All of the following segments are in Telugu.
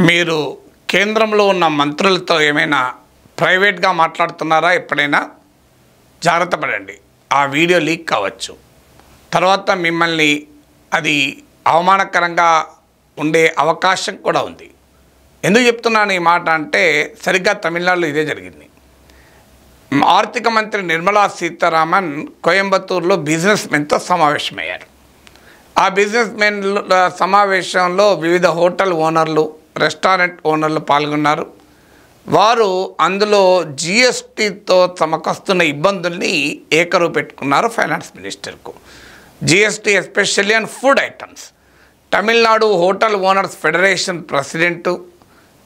మీరు కేంద్రంలో ఉన్న మంత్రులతో ఏమైనా ప్రైవేట్గా మాట్లాడుతున్నారా? ఎప్పుడైనా జాగ్రత్త పడండి. ఆ వీడియో లీక్ కావచ్చు. తర్వాత మిమ్మల్ని అది అవమానకరంగా ఉండే అవకాశం కూడా ఉంది. ఎందుకు చెప్తున్నాను ఈ మాట అంటే, సరిగ్గా తమిళనాడులో ఇదే జరిగింది. ఆర్థిక మంత్రి నిర్మలా సీతారామన్ కోయంబత్తూరులో బిజినెస్ మెన్తో సమావేశమయ్యారు. ఆ బిజినెస్ మెన్ సమావేశంలో వివిధ హోటల్ ఓనర్లు, రెస్టారెంట్ ఓనర్లు పాల్గొన్నారు. వారు అందులో జిఎస్టీతో తమకొస్తున్న ఇబ్బందుల్ని ఏకరువు పెట్టుకున్నారు ఫైనాన్స్ మినిస్టర్కు. GST especially on food items. Tamil Nadu hotel owners federation president,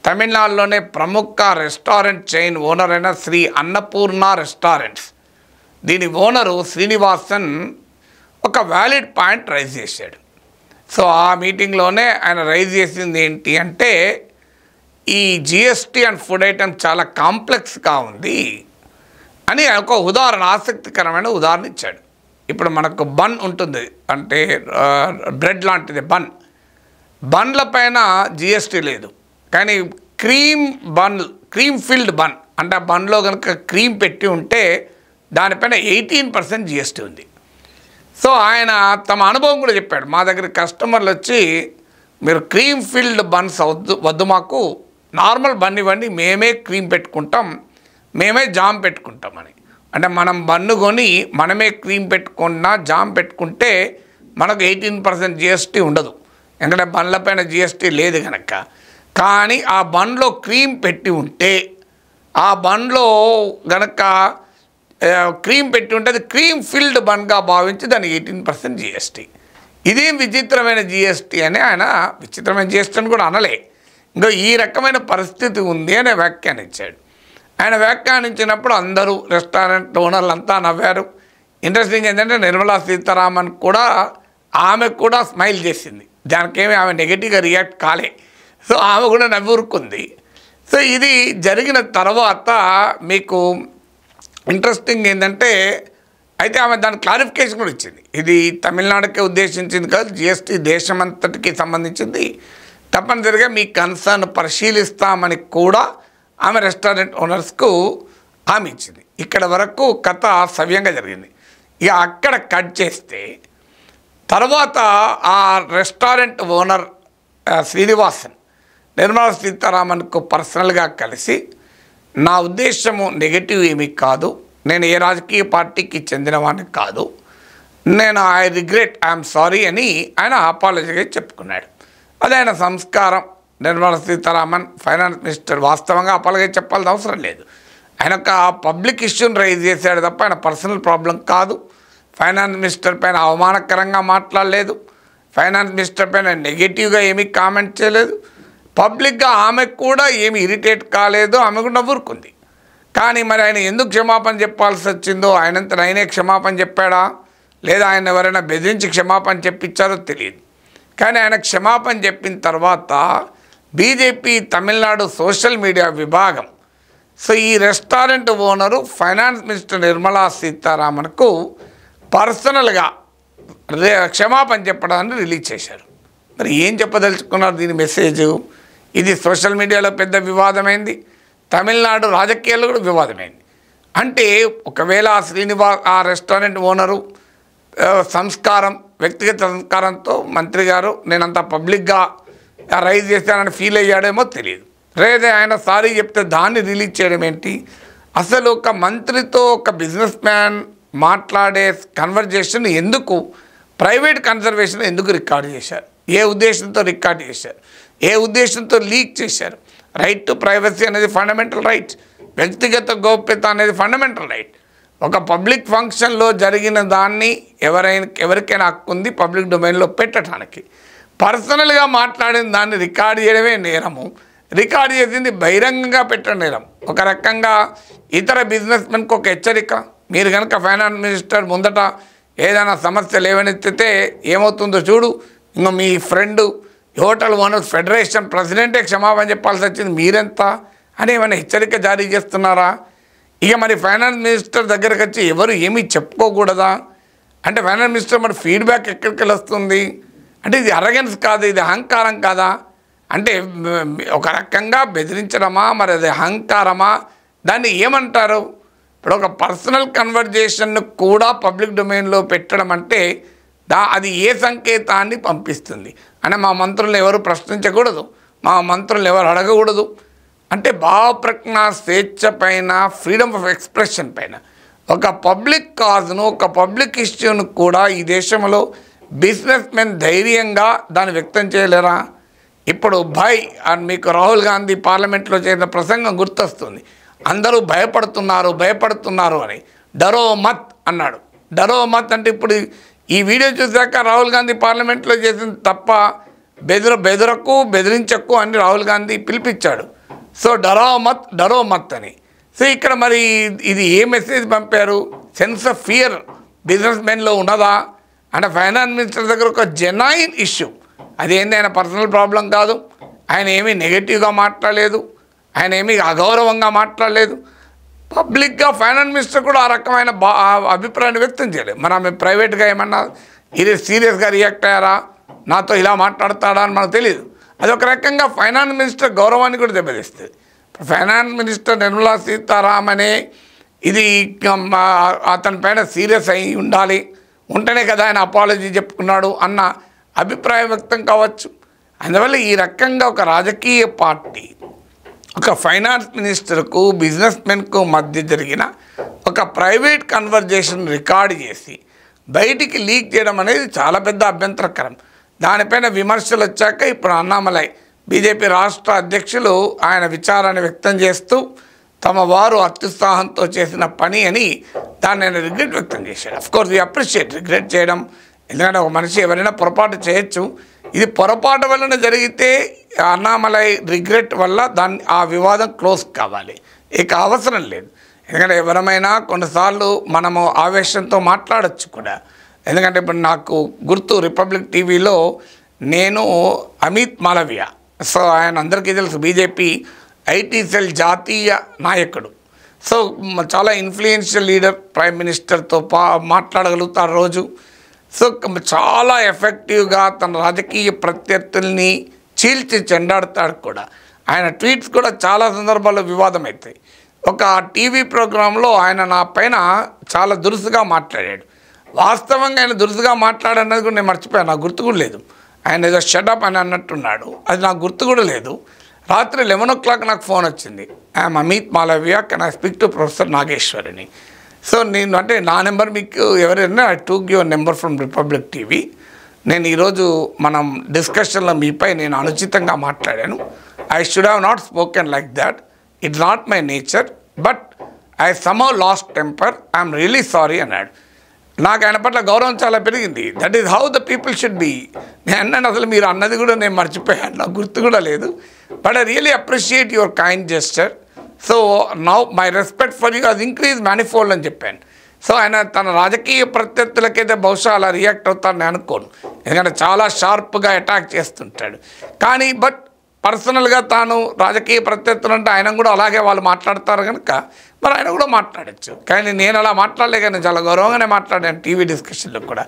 తమిళనాడులోనే ప్రముఖ రెస్టారెంట్ చైన్ ఓనర్ అయిన శ్రీ అన్నపూర్ణ రెస్టారెంట్స్, దీని ఓనరు శ్రీనివాసన్ ఒక వ్యాలిడ్ పాయింట్ రైజ్ చేశాడు. సో ఆ మీటింగ్లోనే ఆయన రైజ్ చేసింది ఏంటి అంటే, ఈ జిఎస్టీ అండ్ ఫుడ్ ఐటమ్ చాలా కాంప్లెక్స్గా ఉంది అని ఒక ఉదాహరణ, ఆసక్తికరమైన ఉదాహరణ ఇచ్చాడు. ఇప్పుడు మనకు బన్ ఉంటుంది, అంటే బ్రెడ్ లాంటిది బన్. బన్ల పైన జిఎస్టీ లేదు, కానీ క్రీమ్ ఫిల్డ్ బన్ అంటే ఆ బన్లో కనుక క్రీమ్ పెట్టి ఉంటే దానిపైన 18% జిఎస్టీ ఉంది. సో ఆయన తమ అనుభవం కూడా చెప్పాడు. మా దగ్గర కస్టమర్లు వచ్చి, మీరు క్రీమ్ ఫిల్డ్ బన్స్ వద్దు మాకు, నార్మల్ బన్ ఇవ్వండి, మేమే క్రీమ్ పెట్టుకుంటాం, మేమే జామ్ పెట్టుకుంటామని. అంటే మనం బన్ను కొని మనమే క్రీమ్ పెట్టుకున్నా జామ్ పెట్టుకుంటే మనకు 18% జిఎస్టీ ఉండదు, ఎందుకంటే బన్ల పైన జిఎస్టీ లేదు కనుక. కానీ ఆ బన్లో క్రీమ్ పెట్టి ఉంటే, ఆ బన్లో గనక క్రీమ్ పెట్టి ఉంటే అది క్రీమ్ ఫిల్డ్ బన్గా భావించి దానికి 18% జిఎస్టీ. ఇదేం విచిత్రమైన జిఎస్టీ అని ఆయన, విచిత్రమైన జిఎస్టీ అని కూడా అనలే, ఇంకా ఈ రకమైన పరిస్థితి ఉంది అని వ్యాఖ్యానించాడు. ఆయన వ్యాఖ్యానించినప్పుడు అందరూ రెస్టారెంట్ ఓనర్లు అంతా నవ్వారు. ఇంట్రెస్టింగ్ ఏంటంటే నిర్మలా సీతారామన్ కూడా, ఆమె కూడా స్మైల్ చేసింది, దానికేమి ఆమె నెగిటివ్గా రియాక్ట్ కాలే. సో ఆమె కూడా నవ్వురుకుంది. సో ఇది జరిగిన తర్వాత మీకు ఇంట్రెస్టింగ్ ఏంటంటే, అయితే ఆమె దాని క్లారిఫికేషన్ కూడా ఇచ్చింది. ఇది తమిళనాడుకే ఉద్దేశించింది కాదు, జిఎస్టీ దేశమంతటికి సంబంధించింది, తప్పనిసరిగా మీ కన్సర్న్ పరిశీలిస్తామని కూడా ఆమె రెస్టారెంట్ ఓనర్స్కు హామీ ఇచ్చింది. ఇక్కడ వరకు కథ సవ్యంగా జరిగింది. ఇక అక్కడ కట్ చేస్తే, తర్వాత ఆ రెస్టారెంట్ ఓనర్ శ్రీనివాసన్ నిర్మలా సీతారామన్కు పర్సనల్గా కలిసి, నా ఉద్దేశము నెగటివ్ ఏమీ కాదు, నేను ఏ రాజకీయ పార్టీకి చెందినవాడిని కాదు, నేను ఐ రిగ్రెట్, ఐఎమ్ సారీ అని ఆయన అపాలజీగా చెప్పుకున్నాడు. అది ఆయన సంస్కారం. నిర్మలా సీతారామన్ ఫైనాన్స్ మినిస్టర్ వాస్తవంగా అపాలజీ చెప్పాల్సిన అవసరం లేదు. ఆయన ఒక పబ్లిక్ ఇష్యూని రైజ్ చేశాడు తప్ప ఆయన పర్సనల్ ప్రాబ్లం కాదు. ఫైనాన్స్ మినిస్టర్ పైన అవమానకరంగా మాట్లాడలేదు, ఫైనాన్స్ మినిస్టర్ పైన నెగిటివ్గా ఏమీ కామెంట్ చేయలేదు, పబ్లిక్గా ఆమెకు కూడా ఏమి ఇరిటేట్ కాలేదు, ఆమె కూడా నవ్వురుకుంది. కానీ మరి ఆయన ఎందుకు క్షమాపణ చెప్పాల్సి వచ్చిందో, ఆయనంత ఆయనే క్షమాపణ చెప్పాడా లేదా ఆయన ఎవరైనా బెదిరించి క్షమాపణ చెప్పించారో తెలియదు. కానీ ఆయన క్షమాపణ చెప్పిన తర్వాత బీజేపీ తమిళనాడు సోషల్ మీడియా విభాగం, సో ఈ restaurant owner finance minister Nirmala సీతారామన్కు పర్సనల్గా క్షమాపణ చెప్పడాన్ని రిలీజ్ చేశారు. మరి ఏం చెప్పదలుచుకున్నారు దీని మెసేజ్? ఇది సోషల్ మీడియాలో పెద్ద వివాదమైంది, తమిళనాడు రాజకీయాల్లో కూడా వివాదమైంది. అంటే ఒకవేళ ఆ రెస్టారెంట్ ఓనరు సంస్కారం, వ్యక్తిగత సంస్కారంతో మంత్రి గారు నేనంత పబ్లిక్గా రైజ్ చేశానని ఫీల్ అయ్యాడేమో తెలియదు. లేదా ఆయన సారీ చెప్తే దాన్ని రిలీజ్ చేయడం ఏంటి? అసలు ఒక మంత్రితో ఒక బిజినెస్ మ్యాన్ మాట్లాడే కన్వర్జేషన్ ఎందుకు, ప్రైవేట్ కన్సర్వేషన్ ఎందుకు రికార్డు చేశారు? ఏ ఉద్దేశంతో రికార్డు చేశారు? ఏ ఉద్దేశంతో లీక్ చేశారు? రైట్ టు ప్రైవసీ అనేది ఫండమెంటల్ రైట్, వ్యక్తిగత గోప్యత అనేది ఫండమెంటల్ రైట్. ఒక పబ్లిక్ ఫంక్షన్లో జరిగిన దాన్ని ఎవరికైనా హక్కు ఉంది పబ్లిక్ డొమైన్లో పెట్టడానికి. పర్సనల్గా మాట్లాడిన దాన్ని రికార్డు చేయడమే నేరము, రికార్డు చేసింది బహిరంగంగా పెట్టడం నేరం. ఒక రకంగా ఇతర బిజినెస్ మెన్కి ఒక హెచ్చరిక, మీరు కనుక ఫైనాన్స్ మినిస్టర్ ముందట ఏదైనా సమస్య లేవనెత్తితే ఏమవుతుందో చూడు, ఇంకా మీ ఫ్రెండు హోటల్ ఓనర్స్ ఫెడరేషన్ ప్రెసిడెంటే క్షమాపణ చెప్పాల్సి వచ్చింది, మీరెంత అని ఏమైనా హెచ్చరిక జారీ చేస్తున్నారా? ఇక మరి ఫైనాన్స్ మినిస్టర్ దగ్గరకు వచ్చి ఎవరు ఏమీ చెప్పుకోకూడదా? అంటే ఫైనాన్స్ మినిస్టర్ మరి ఫీడ్బ్యాక్ ఎక్కడికి వస్తుంది? అంటే ఇది అరగెన్స్ కాదు, ఇది అహంకారం కాదా? అంటే ఒక రకంగా బెదిరించడమా, మరి అది అహంకారమా, దాన్ని ఏమంటారు? ఇప్పుడు ఒక పర్సనల్ కన్వర్జేషన్ను కూడా పబ్లిక్ డొమైన్లో పెట్టడం అంటే అది ఏ సంకేతాన్ని పంపిస్తుంది? అంటే మా మంత్రులు ఎవరు ప్రశ్నించకూడదు, మా మంత్రులు ఎవరు అడగకూడదు అంటే భావప్రజ్ఞ స్వేచ్ఛ పైన, ఫ్రీడమ్ ఆఫ్ ఎక్స్ప్రెషన్ పైన ఒక పబ్లిక్ కాజ్ను, ఒక పబ్లిక్ ఇష్యూను కూడా ఈ దేశంలో బిజినెస్ మెన్ ధైర్యంగా దాన్ని వ్యక్తం చేయలేరా? ఇప్పుడు మీకు రాహుల్ గాంధీ పార్లమెంట్లో చేసిన ప్రసంగం గుర్తొస్తుంది. అందరూ భయపడుతున్నారు అని. డరో మత్ అన్నాడు. డరో మత్ అంటే ఇప్పుడు ఈ వీడియో చూశాక రాహుల్ గాంధీ పార్లమెంట్లో చేసింది తప్ప బెదిరించకు అని రాహుల్ గాంధీ పిలిపించాడు. సో డరో మత్ అని. సో ఇక్కడ మరి ఇది ఏ మెసేజ్ పంపారు? సెన్స్ ఆఫ్ ఫియర్ బిజినెస్ మెన్లో ఉన్నదా? అంటే ఫైనాన్స్ మినిస్టర్ దగ్గర ఒక జెన్యూన్ ఇష్యూ, అదేంది ఆయన పర్సనల్ ప్రాబ్లం కాదు, ఆయన ఏమీ నెగటివ్గా మాట్లాడలేదు, ఆయన ఏమీ అగౌరవంగా మాట్లాడలేదు. పబ్లిక్గా ఫైనాన్స్ మినిస్టర్ కూడా ఆ రకమైన అభిప్రాయాన్ని వ్యక్తం చేయలేదు. మరి ఆమె ప్రైవేట్గా ఏమన్నా ఇది సీరియస్గా రియాక్ట్ అయ్యారా, నాతో ఇలా మాట్లాడతాడా అని మనకు తెలియదు. అది ఒక రకంగా ఫైనాన్స్ మినిస్టర్ గౌరవాన్ని కూడా దెబ్బతీస్తుంది. ఫైనాన్స్ మినిస్టర్ నిర్మలా సీతారామనే ఇది అతని పైన సీరియస్ అయి ఉంటేనే కదా ఆయన అపాలజీ చెప్పుకున్నాడు అన్న అభిప్రాయం వ్యక్తం కావచ్చు. అందువల్ల ఈ రకంగా ఒక రాజకీయ పార్టీ ఒక ఫైనాన్స్ మినిస్టర్కు, బిజినెస్ మెన్కు మధ్య జరిగిన ఒక ప్రైవేట్ కన్వర్జేషన్ రికార్డు చేసి బయటికి లీక్ చేయడం అనేది చాలా పెద్ద అభ్యంతరకరం. దానిపైన విమర్శలు వచ్చాక ఇప్పుడు అన్నామలై బీజేపీ రాష్ట్ర అధ్యక్షులు ఆయన విచారాన్ని వ్యక్తం చేస్తూ తమ వారు అత్యుత్సాహంతో చేసిన పని అని దాన్ని ఆయన రిగ్రెట్ వ్యక్తం చేశాడు. అఫ్కోర్స్ వీ అప్రిషియేట్ రిగ్రెట్ చేయడం, ఎందుకంటే ఒక మనిషి ఎవరైనా పొరపాటు చేయొచ్చు. ఇది పొరపాటు వలన జరిగితే అన్నామలై రిగ్రెట్ వల్ల ఆ వివాదం క్లోజ్ కావాలి, ఇక అవసరం లేదు. ఎందుకంటే ఎవరమైనా కొన్నిసార్లు మనము ఆవేశంతో మాట్లాడచ్చు కూడా. ఎందుకంటే ఇప్పుడు నాకు గుర్తు రిపబ్లిక్ టీవీలో నేను అమిత్ మాలవియా, సో ఆయన అందరికీ తెలుసు బీజేపీ ఐటీ సెల్ జాతీయ నాయకుడు, సో చాలా ఇన్ఫ్లుయెన్షియల్ లీడర్, ప్రైమ్ మినిస్టర్తో మాట్లాడగలుగుతారు రోజు. సో చాలా ఎఫెక్టివ్గా తన రాజకీయ ప్రత్యర్థుల్ని చీల్చి చెండాడుతాడు కూడా. ఆయన ట్వీట్స్ కూడా చాలా సందర్భాల్లో వివాదం అవుతాయి. ఒక టీవీ ప్రోగ్రాంలో ఆయన నా పైన చాలా దురుసుగా మాట్లాడాడు. వాస్తవంగా ఆయన దురుసుగా మాట్లాడన్నది కూడా నేను మర్చిపోయాను, నాకు గుర్తు కూడా లేదు. ఆయన ఏదో షటప్ అని అన్నట్టున్నాడు, అది నాకు గుర్తు కూడా లేదు. రాత్రి 11 o'clock నాకు ఫోన్ వచ్చింది. I'm Amit Malviya, can I speak to professor నాగేశ్వరిని. సో నేను అంటే నా నెంబర్ మీకు ఎవరైనా I took your number from Republic TV. నేను ఈరోజు మనం డిస్కషన్లో మీపై నేను అనుచితంగా మాట్లాడాను. I should have not spoken like that, it's not my nature, but I somehow lost temper, I'm really sorry అన్నాడు. నాకు ఆయన పట్ల గౌరవం చాలా పెరిగింది. That is how the people should be. నేను అన్నాను, అసలు మీరు అన్నది కూడా నేను మర్చిపోయాను, నాకు గుర్తు కూడా లేదు. But I really appreciate your kind gesture. So now my respect for you అది ఇంక్రీజ్ మ్యానిఫోల్డ్ అని చెప్పాను. సో ఆయన తన రాజకీయ ప్రత్యర్థులకైతే బహుశా అలా రియాక్ట్ అవుతారని అనుకోను, ఎందుకంటే చాలా షార్ప్గా అటాక్ చేస్తుంటాడు. కానీ బట్ పర్సనల్గా తాను రాజకీయ ప్రత్యర్థులు అంటే ఆయన కూడా అలాగే వాళ్ళు మాట్లాడతారు కనుక మరి ఆయన కూడా మాట్లాడచ్చు. కానీ నేను అలా మాట్లాడలే, కానీ చాలా గౌరవంగానే మాట్లాడాను టీవీ డిస్కషన్లో కూడా.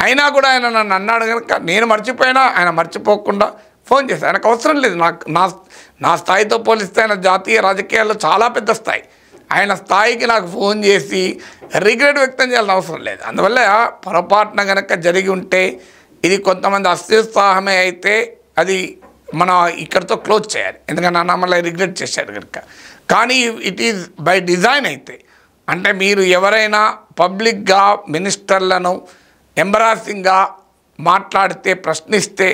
అయినా కూడా ఆయన నన్ను అన్నాడు కనుక నేను మర్చిపోయినా ఆయన మర్చిపోకుండా ఫోన్ చేశాను. ఆయనకు అవసరం లేదు, నా స్థాయితో పోలిస్తే ఆయన జాతీయ రాజకీయాల్లో చాలా పెద్ద స్థాయి. ఆయన స్థాయికి నాకు ఫోన్ చేసి రిగ్రెట్ వ్యక్తం చేయాల్సిన అవసరం లేదు. అందువల్ల పొరపాటున కనుక జరిగి ఉంటే ఇది కొంతమంది అత్యుత్సాహమే అయితే అది మనం ఇక్కడితో క్లోజ్ చేయాలి, ఎందుకంటే అన్నామలై రిగ్రెట్ చేశాడు కనుక. కానీ ఇట్ ఈజ్ బై డిజైన్ అయితే, అంటే మీరు ఎవరైనా పబ్లిక్గా మినిస్టర్లను ఎంబరాసింగ్గా మాట్లాడితే, ప్రశ్నిస్తే,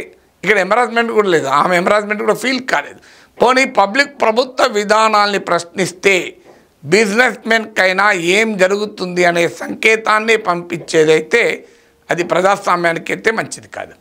ఇక్కడ ఎంబరాస్మెంట్ కూడా లేదు, ఆమె ఎంబరాస్మెంట్ కూడా ఫీల్ కాలేదు. పోనీ పబ్లిక్ ప్రభుత్వ విధానాల్ని ప్రశ్నిస్తే బిజినెస్ మెన్కైనా ఏం జరుగుతుంది అనే సంకేతాన్ని పంపించేదైతే అది ప్రజాస్వామ్యానికి అయితే మంచిది కాదు.